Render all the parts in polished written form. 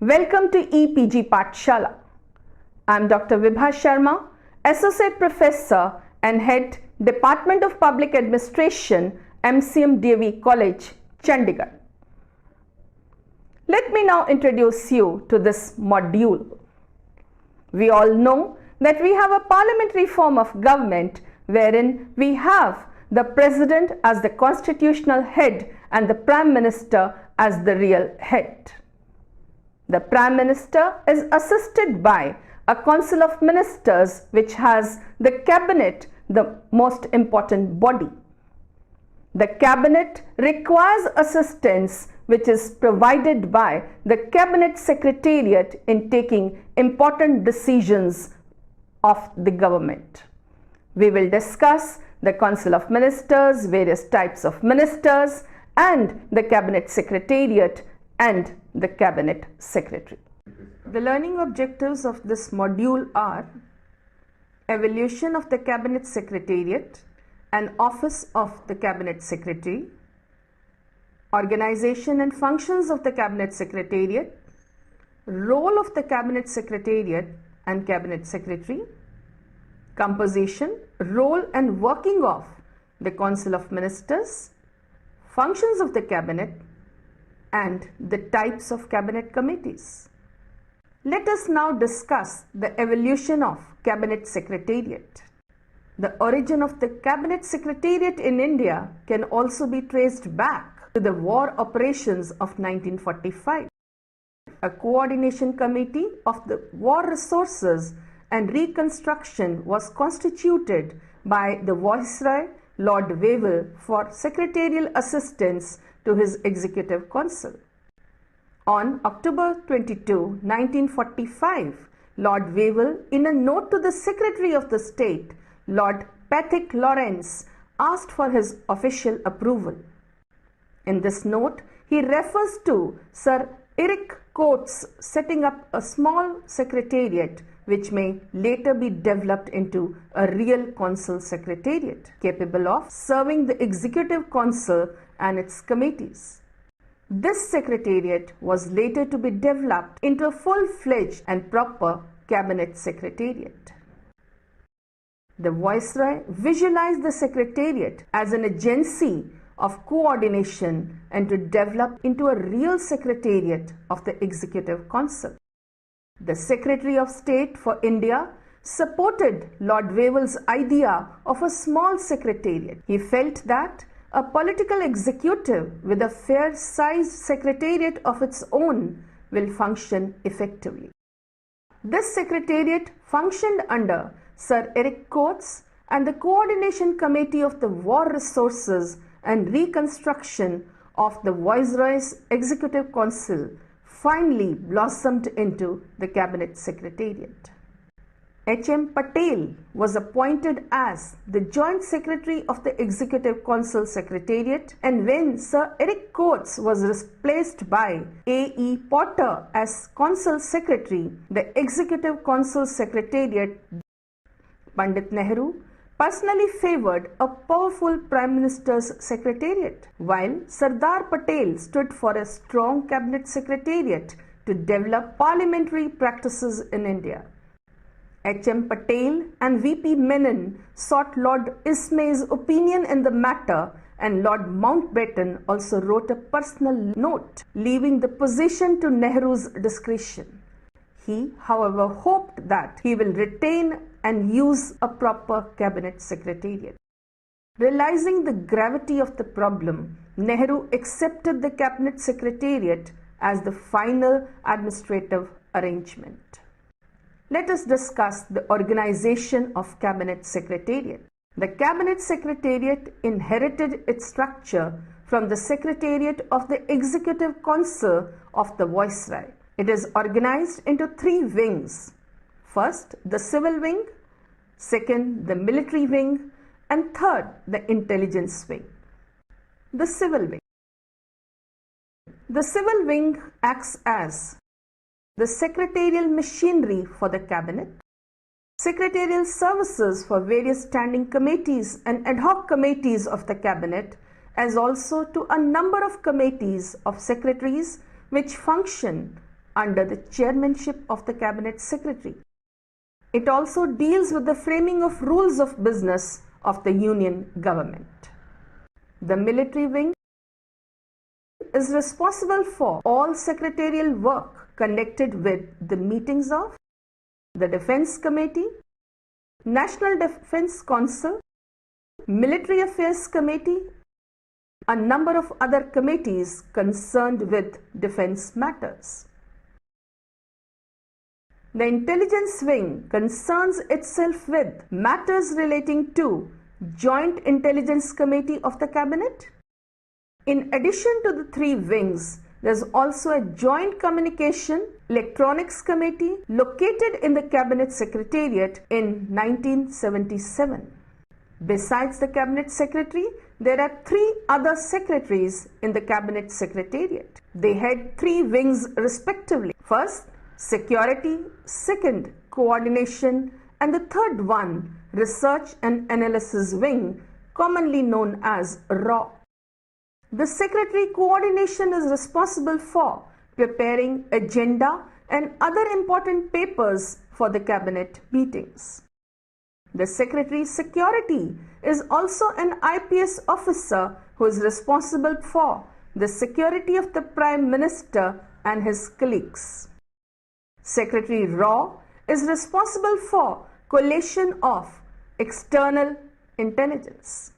Welcome to EPG Pathshala. I am Dr. Vibha Sharma, Associate Professor and Head Department of Public Administration, MCM DAV College, Chandigarh. Let me now introduce you to this module. We all know that we have a parliamentary form of government wherein we have the President as the constitutional head and the Prime Minister as the real head. The Prime Minister is assisted by a Council of Ministers which has the Cabinet, the most important body. The Cabinet requires assistance which is provided by the Cabinet Secretariat in taking important decisions of the government. We will discuss the Council of Ministers, various types of ministers, and the Cabinet Secretariat and the Cabinet Secretary. The learning objectives of this module are evolution of the Cabinet Secretariat and Office of the Cabinet Secretary, organization and functions of the Cabinet Secretariat, role of the Cabinet Secretariat and Cabinet Secretary, composition, role and working of the Council of Ministers, functions of the Cabinet, and the types of Cabinet committees. Let us now discuss the evolution of Cabinet Secretariat. The origin of the Cabinet Secretariat in India can also be traced back to the war operations of 1945. A coordination committee of the war resources and reconstruction was constituted by the Viceroy Lord Wavell for secretarial assistance to his Executive Council. On October 22, 1945, Lord Wavell, in a note to the Secretary of the State, Lord Patrick Lawrence, asked for his official approval. In this note, he refers to Sir Eric Coates setting up a small secretariat which may later be developed into a real council secretariat capable of serving the Executive Council and its committees. This secretariat was later to be developed into a full-fledged and proper Cabinet Secretariat. The Viceroy visualized the Secretariat as an agency of coordination and to develop into a real Secretariat of the Executive Council. The Secretary of State for India supported Lord Wavell's idea of a small secretariat. He felt that a political executive with a fair-sized secretariat of its own will function effectively. This secretariat functioned under Sir Eric Coates, and the Coordination Committee of the War Resources and Reconstruction of the Viceroy's Executive Council finally blossomed into the Cabinet Secretariat. H.M. Patel was appointed as the Joint Secretary of the Executive Council Secretariat, and when Sir Eric Coates was replaced by A.E. Potter as Council Secretary, the Executive Council Secretariat, Pandit Nehru personally favored a powerful Prime Minister's Secretariat, while Sardar Patel stood for a strong Cabinet Secretariat to develop parliamentary practices in India. H.M. Patel and V.P. Menon sought Lord Ismay's opinion in the matter, and Lord Mountbatten also wrote a personal note, leaving the position to Nehru's discretion. He, however, hoped that he will retain and use a proper Cabinet Secretariat. Realizing the gravity of the problem, Nehru accepted the Cabinet Secretariat as the final administrative arrangement. Let us discuss the organization of Cabinet Secretariat. The Cabinet Secretariat inherited its structure from the Secretariat of the Executive Council of the Viceroy. It is organized into three wings. First, the civil wing, second, the military wing, and third, the intelligence wing. The civil wing. The civil wing acts as the secretarial machinery for the Cabinet, secretarial services for various standing committees and ad hoc committees of the Cabinet, as also to a number of committees of secretaries which function under the chairmanship of the Cabinet Secretary. It also deals with the framing of rules of business of the Union government. The military wing is responsible for all secretarial work connected with the meetings of the Defense Committee, National Defense Council, Military Affairs Committee, a number of other committees concerned with defense matters. The intelligence wing concerns itself with matters relating to Joint Intelligence Committee of the Cabinet. In addition to the three wings, there is also a Joint Communication Electronics Committee located in the Cabinet Secretariat in 1977. Besides the Cabinet Secretary, there are three other secretaries in the Cabinet Secretariat. They head three wings respectively. First, Security, second, Coordination, and the third one, Research and Analysis Wing, commonly known as RAW. The Secretary Coordination is responsible for preparing agenda and other important papers for the Cabinet meetings. The Secretary Security is also an IPS officer who is responsible for the security of the Prime Minister and his colleagues. Secretary RAW is responsible for collation of external intelligence.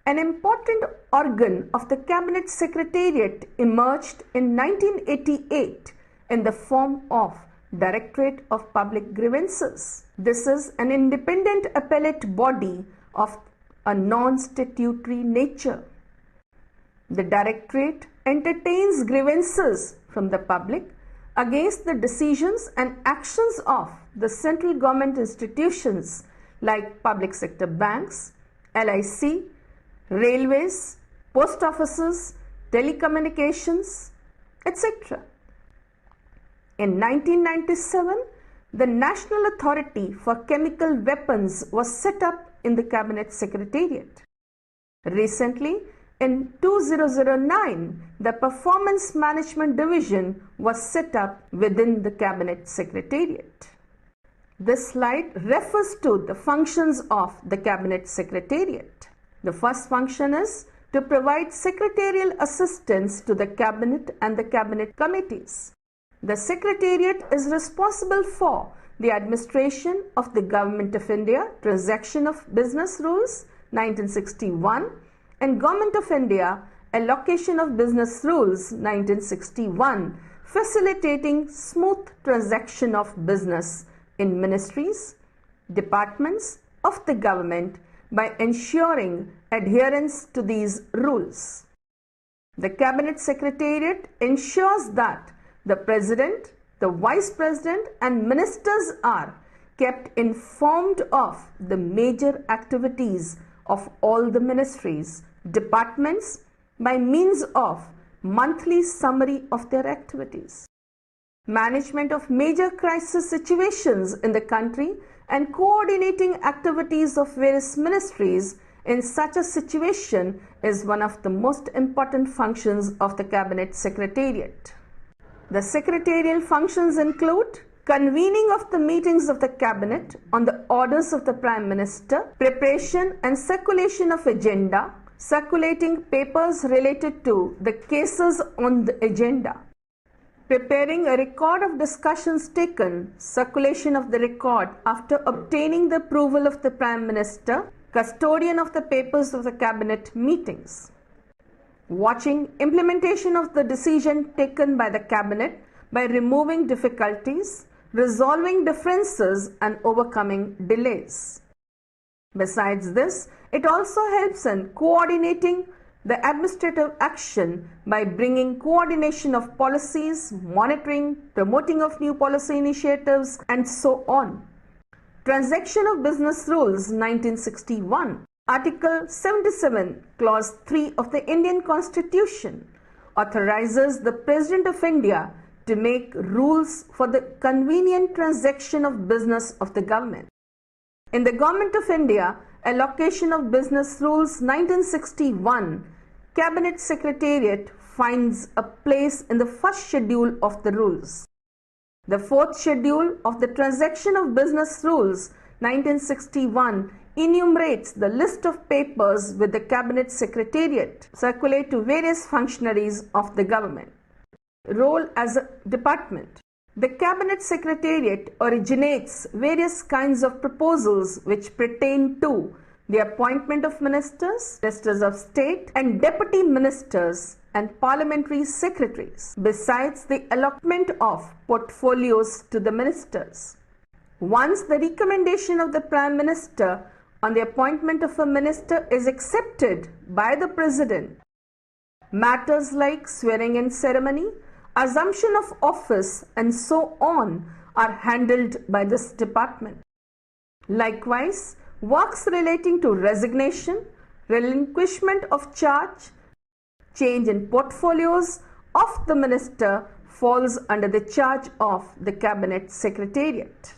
An important organ of the Cabinet Secretariat emerged in 1988 in the form of Directorate of Public Grievances. This is an independent appellate body of a non-statutory nature. The Directorate entertains grievances from the public against the decisions and actions of the central government institutions like public sector banks, LIC, railways, post offices, telecommunications, etc. In 1997, the National Authority for Chemical Weapons was set up in the Cabinet Secretariat. Recently, in 2009, the Performance Management Division was set up within the Cabinet Secretariat. This slide refers to the functions of the Cabinet Secretariat. The first function is to provide secretarial assistance to the Cabinet and the Cabinet committees. The Secretariat is responsible for the administration of the Government of India Transaction of Business Rules 1961 and Government of India Allocation of Business Rules 1961, facilitating smooth transaction of business in ministries, departments of the government by ensuring adherence to these rules. The Cabinet Secretariat ensures that the President, the Vice President and Ministers are kept informed of the major activities of all the ministries, departments by means of monthly summary of their activities. Management of major crisis situations in the country and coordinating activities of various ministries in such a situation is one of the most important functions of the Cabinet Secretariat. The secretarial functions include convening of the meetings of the Cabinet on the orders of the Prime Minister, preparation and circulation of agenda, circulating papers related to the cases on the agenda, preparing a record of discussions taken, circulation of the record after obtaining the approval of the Prime Minister, custodian of the papers of the Cabinet meetings, watching implementation of the decision taken by the Cabinet by removing difficulties, resolving differences and overcoming delays. Besides this, it also helps in coordinating the administrative action by bringing coordination of policies, monitoring, promoting of new policy initiatives, and so on. Transaction of Business Rules 1961, Article 77, Clause 3 of the Indian Constitution authorizes the President of India to make rules for the convenient transaction of business of the government. In the Government of India, Allocation of Business Rules 1961 Cabinet Secretariat finds a place in the first schedule of the rules. The fourth schedule of the Transaction of Business Rules 1961 enumerates the list of papers with the Cabinet Secretariat circulate to various functionaries of the government. Role as a department. The Cabinet Secretariat originates various kinds of proposals which pertain to the appointment of ministers, ministers of state, and deputy ministers and parliamentary secretaries, besides the allotment of portfolios to the ministers. Once the recommendation of the Prime Minister on the appointment of a minister is accepted by the President, matters like swearing-in ceremony, assumption of office, and so on are handled by this department. Likewise, works relating to resignation, relinquishment of charge, change in portfolios of the minister falls under the charge of the Cabinet Secretariat.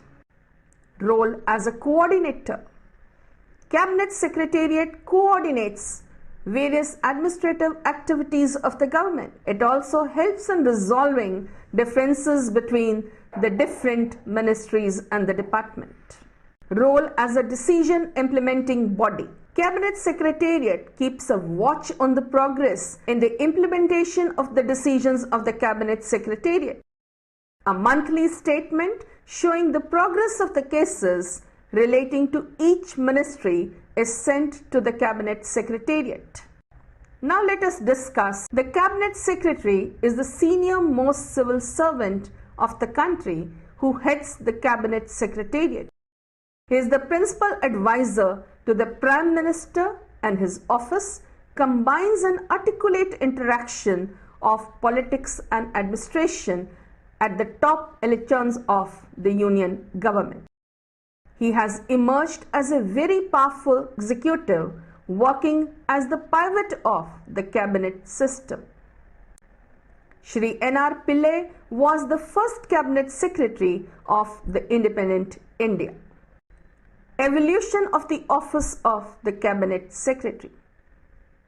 Role as a coordinator. Cabinet Secretariat coordinates various administrative activities of the government. It also helps in resolving differences between the different ministries and the department. Role as a decision implementing body. Cabinet Secretariat keeps a watch on the progress in the implementation of the decisions of the Cabinet Secretariat. A monthly statement showing the progress of the cases relating to each ministry is sent to the Cabinet Secretariat. Now let us discuss. The Cabinet Secretary is the senior most civil servant of the country who heads the Cabinet Secretariat. He is the principal advisor to the Prime Minister, and his office combines an articulate interaction of politics and administration at the top echelons of the Union government. He has emerged as a very powerful executive working as the pivot of the cabinet system. Shri N.R. Pillai was the first Cabinet Secretary of the independent India. Evolution of the office of the Cabinet Secretary.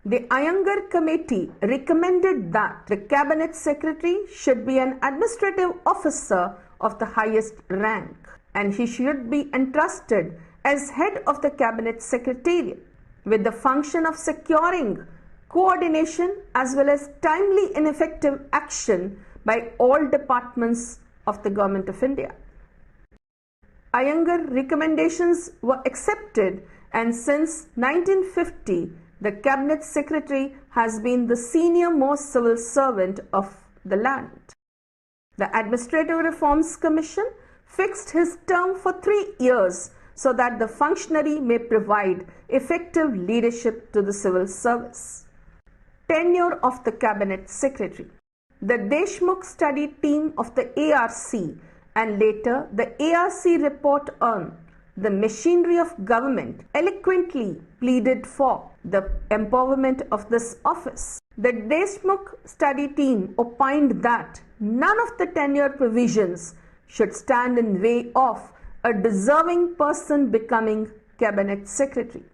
The Iyengar Committee recommended that the Cabinet Secretary should be an administrative officer of the highest rank, and he should be entrusted as head of the Cabinet Secretariat with the function of securing coordination as well as timely and effective action by all departments of the Government of India. Iyengar recommendations were accepted, and since 1950, the Cabinet Secretary has been the senior most civil servant of the land. The Administrative Reforms Commission fixed his term for 3 years so that the functionary may provide effective leadership to the civil service. Tenure of the Cabinet Secretary. The Deshmukh study team of the ARC and later the ARC report on the machinery of government eloquently pleaded for the empowerment of this office. The Deshmukh study team opined that none of the tenure provisions should stand in way of a deserving person becoming Cabinet Secretary.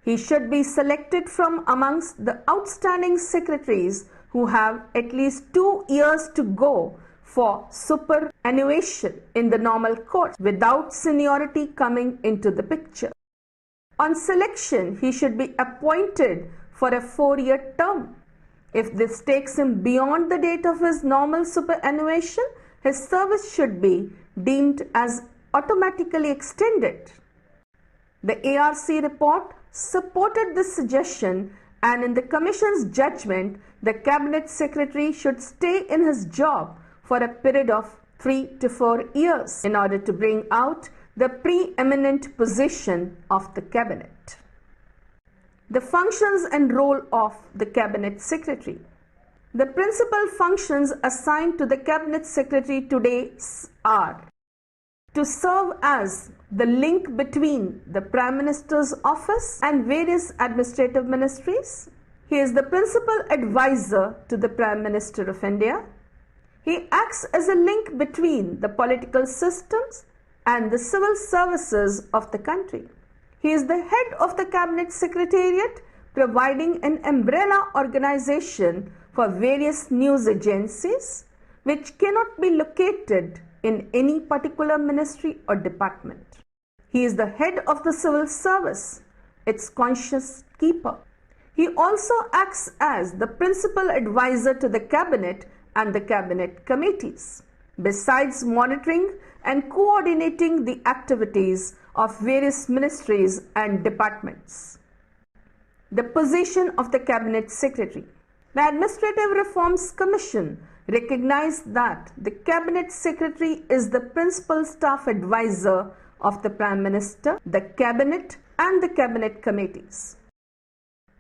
He should be selected from amongst the outstanding secretaries who have at least 2 years to go for superannuation in the normal course without seniority coming into the picture. On selection, he should be appointed for a 4-year term. If this takes him beyond the date of his normal superannuation, his service should be deemed as automatically extended. The ARC report supported this suggestion, and in the Commission's judgment, the Cabinet Secretary should stay in his job for a period of 3 to 4 years in order to bring out the preeminent position of the Cabinet. The functions and role of the Cabinet Secretary. The principal functions assigned to the Cabinet Secretary today are to serve as the link between the Prime Minister's office and various administrative ministries. He is the principal advisor to the Prime Minister of India. He acts as a link between the political systems and the civil services of the country. He is the head of the Cabinet Secretariat, providing an umbrella organization for various news agencies which cannot be located in any particular ministry or department. He is the head of the civil service, its conscience keeper. He also acts as the principal advisor to the cabinet and the cabinet committees, besides monitoring and coordinating the activities of various ministries and departments. The position of the Cabinet Secretary. The Administrative Reforms Commission recognized that the Cabinet Secretary is the principal staff advisor of the Prime Minister, the Cabinet and the Cabinet committees.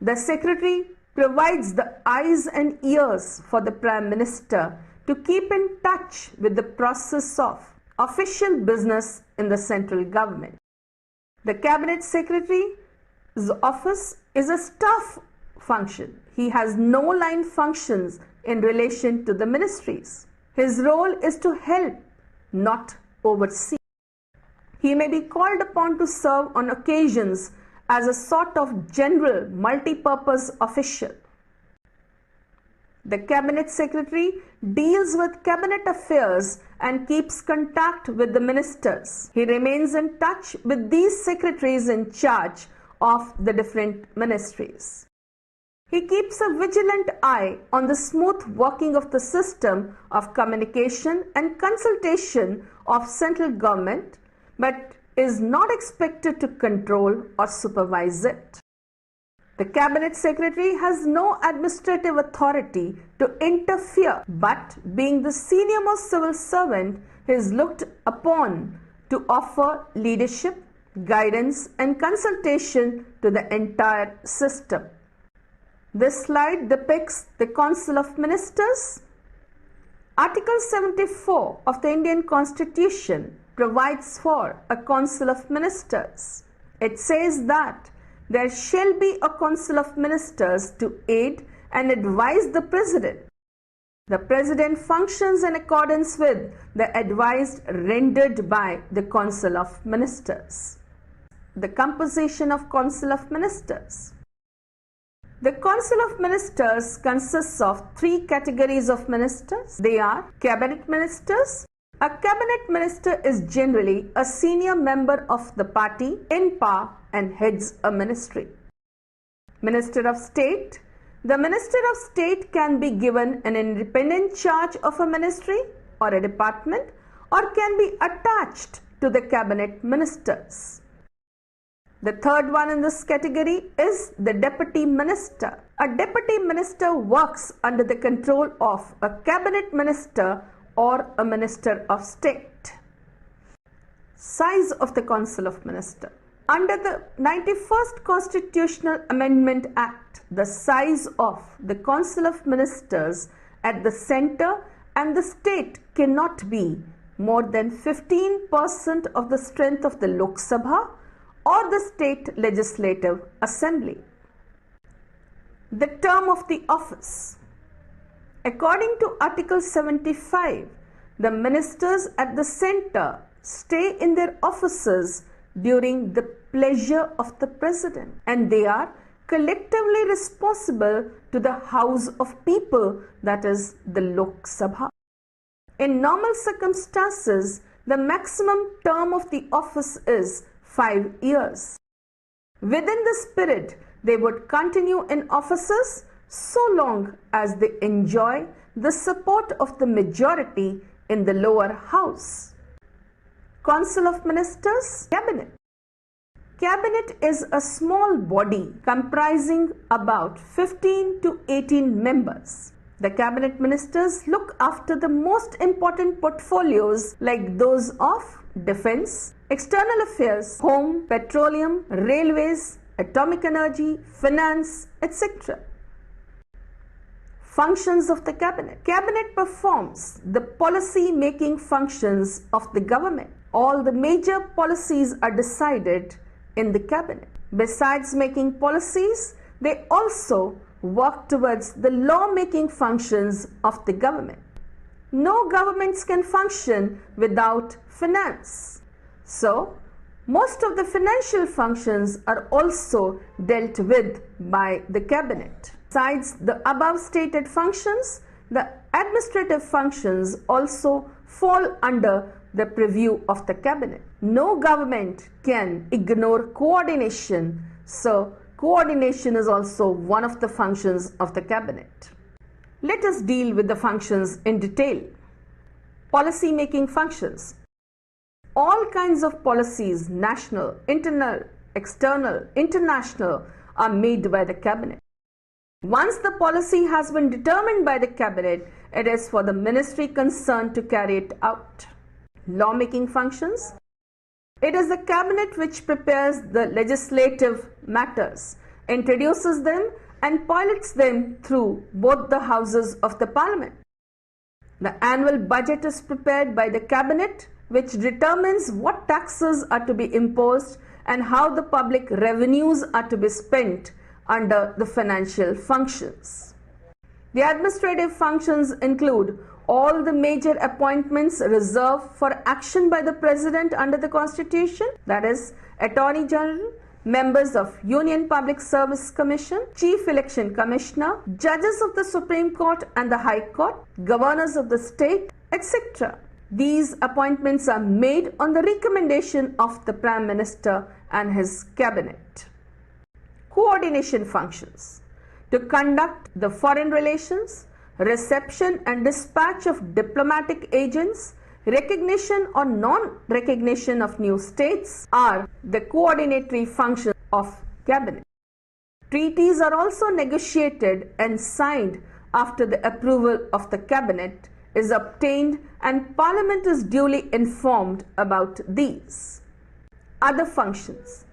The Secretary provides the eyes and ears for the Prime Minister to keep in touch with the process of official business in the central government. The Cabinet Secretary's office is a staff function. He has no line functions in relation to the ministries. His role is to help, not oversee. He may be called upon to serve on occasions as a sort of general multi-purpose official. The Cabinet Secretary deals with cabinet affairs and keeps contact with the ministers. He remains in touch with these secretaries in charge of the different ministries. He keeps a vigilant eye on the smooth working of the system of communication and consultation of central government, but is not expected to control or supervise it. The Cabinet Secretary has no administrative authority to interfere, but being the senior-most civil servant, he is looked upon to offer leadership, guidance and consultation to the entire system. This slide depicts the Council of Ministers. Article 74 of the Indian Constitution provides for a Council of Ministers. It says that there shall be a Council of Ministers to aid and advise the President. The President functions in accordance with the advice rendered by the Council of Ministers. The composition of Council of Ministers. The Council of Ministers consists of three categories of ministers. They are Cabinet Ministers. A Cabinet Minister is generally a senior member of the party in power and heads a ministry. Minister of State. The Minister of State can be given an independent charge of a ministry or a department, or can be attached to the Cabinet Ministers. The third one in this category is the Deputy Minister. A Deputy Minister works under the control of a Cabinet Minister or a Minister of State. Size of the Council of Ministers. Under the 91st Constitutional Amendment Act, the size of the Council of Ministers at the centre and the state cannot be more than 15% of the strength of the Lok Sabha or the State Legislative Assembly. The term of the office. According to Article 75, the ministers at the centre stay in their offices during the pleasure of the President, and they are collectively responsible to the House of People, that is the Lok Sabha. In normal circumstances, the maximum term of the office is 5 years. Within this period, they would continue in offices so long as they enjoy the support of the majority in the lower house. Council of Ministers, Cabinet. Cabinet is a small body comprising about 15 to 18 members. The Cabinet Ministers look after the most important portfolios like those of Defence, External Affairs, Home, Petroleum, Railways, Atomic Energy, Finance, etc. Functions of the Cabinet. Cabinet performs the policy-making functions of the government. All the major policies are decided in the Cabinet. Besides making policies, they also work towards the law-making functions of the government. No governments can function without finance. So, Most of the financial functions are also dealt with by the cabinet. Besides the above stated functions, the administrative functions also fall under the purview of the cabinet. No government can ignore coordination, so coordination is also one of the functions of the cabinet. Let us deal with the functions in detail. Policy making functions. All kinds of policies, national, internal, external, international, are made by the cabinet. Once the policy has been determined by the cabinet, it is for the ministry concerned to carry it out. Lawmaking functions. It is the cabinet which prepares the legislative matters, introduces them and pilots them through both the houses of the parliament. The annual budget is prepared by the cabinet, which determines what taxes are to be imposed and how the public revenues are to be spent under the financial functions. The administrative functions include all the major appointments reserved for action by the President under the Constitution, that is, Attorney General, members of Union Public Service Commission, Chief Election Commissioner, judges of the Supreme Court and the High Court, governors of the state, etc. These appointments are made on the recommendation of the Prime Minister and his cabinet. Coordination functions. To conduct the foreign relations, reception and dispatch of diplomatic agents, recognition or non-recognition of new states are the coordinatory functions of cabinet. Treaties are also negotiated and signed after the approval of the cabinet is obtained and Parliament is duly informed about these. Other functions.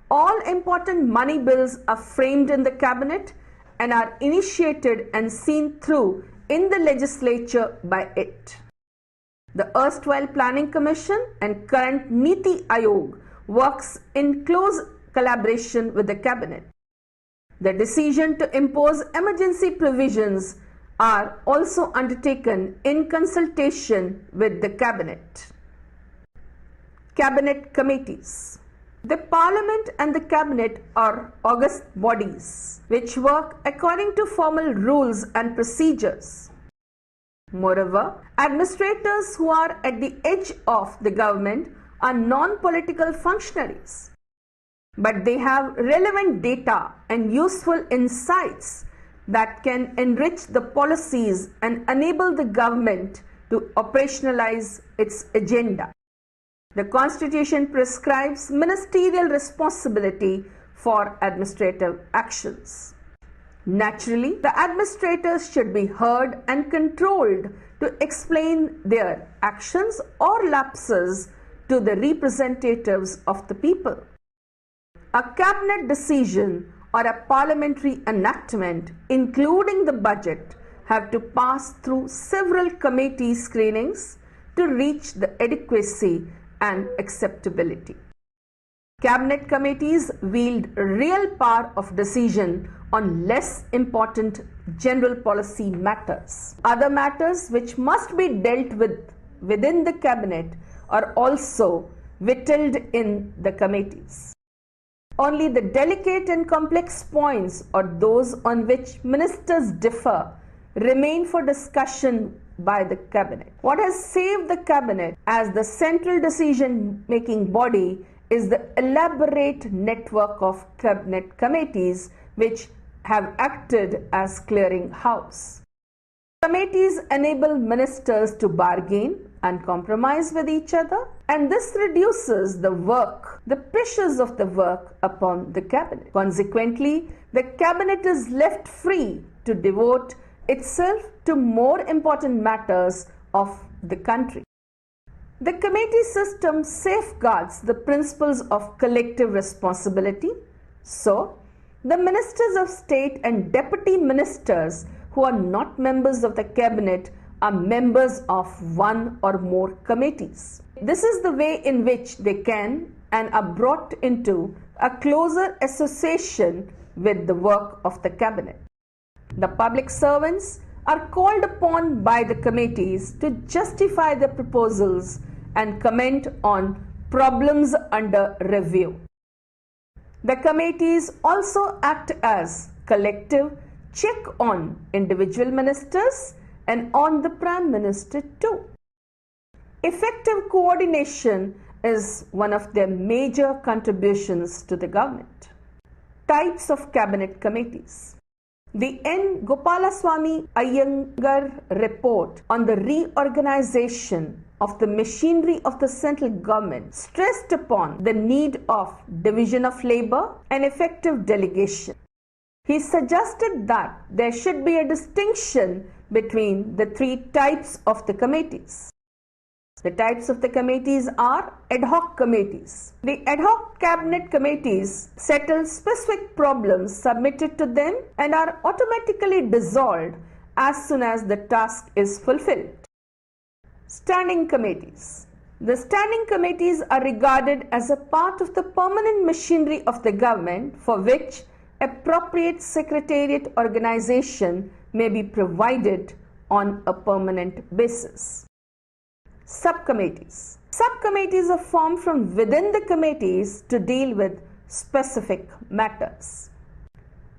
All important money bills are framed in the cabinet and are initiated and seen through in the legislature by it. The erstwhile Planning Commission and current Niti Aayog works in close collaboration with the cabinet. The decision to impose emergency provisions are also undertaken in consultation with the cabinet. Cabinet committees. The Parliament and the Cabinet are august bodies which work according to formal rules and procedures. Moreover, administrators who are at the edge of the government are non-political functionaries, but they have relevant data and useful insights that can enrich the policies and enable the government to operationalize its agenda. The Constitution prescribes ministerial responsibility for administrative actions. Naturally, the administrators should be heard and controlled to explain their actions or lapses to the representatives of the people. A cabinet decision or a parliamentary enactment, including the budget, have to pass through several committee screenings to reach the adequacy and acceptability. Cabinet committees wield real power of decision on less important general policy matters. Other matters which must be dealt with within the cabinet are also whittled in the committees. Only the delicate and complex points or those on which ministers differ remain for discussion by the cabinet. What has saved the cabinet as the central decision-making body is the elaborate network of cabinet committees which have acted as clearing house. Committees enable ministers to bargain and compromise with each other, and this reduces the work, the pressures of the work upon the cabinet. Consequently, the cabinet is left free to devote itself to more important matters of the country. The committee system safeguards the principles of collective responsibility. So, the ministers of state and deputy ministers who are not members of the cabinet are members of one or more committees. This is the way in which they can and are brought into a closer association with the work of the cabinet. The public servants are called upon by the committees to justify their proposals and comment on problems under review. The committees also act as collective check on individual ministers and on the Prime Minister too. Effective coordination is one of their major contributions to the government. Types of cabinet committees. The N. Gopalaswamy Iyengar report on the reorganization of the machinery of the central government stressed upon the need of division of labor and effective delegation. He suggested that there should be a distinction between the three types of the committees. The types of the committees are ad hoc committees. The ad hoc cabinet committees settle specific problems submitted to them and are automatically dissolved as soon as the task is fulfilled. Standing committees. The standing committees are regarded as a part of the permanent machinery of the government for which appropriate secretariat organization may be provided on a permanent basis. Subcommittees. Subcommittees are formed from within the committees to deal with specific matters.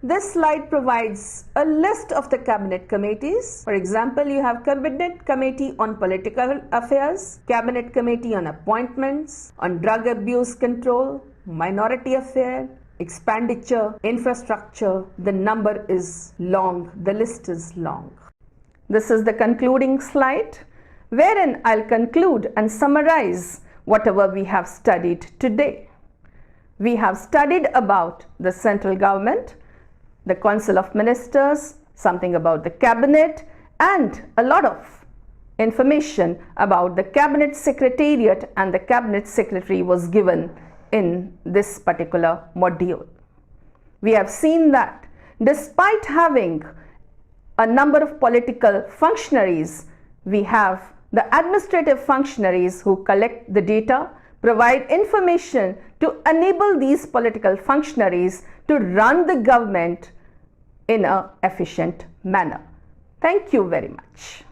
This slide provides a list of the cabinet committees. For example, you have Cabinet Committee on Political Affairs, Cabinet Committee on Appointments, on Drug Abuse Control, Minority Affairs, Expenditure, Infrastructure. The number is long, the list is long. This is the concluding slide, wherein I'll conclude and summarize whatever we have studied today. We have studied about the central government, the Council of Ministers, something about the cabinet, and a lot of information about the cabinet secretariat and the cabinet secretary was given in this particular module. We have seen that despite having a number of political functionaries, we have the administrative functionaries who collect the data, provide information to enable these political functionaries to run the government in an efficient manner. Thank you very much.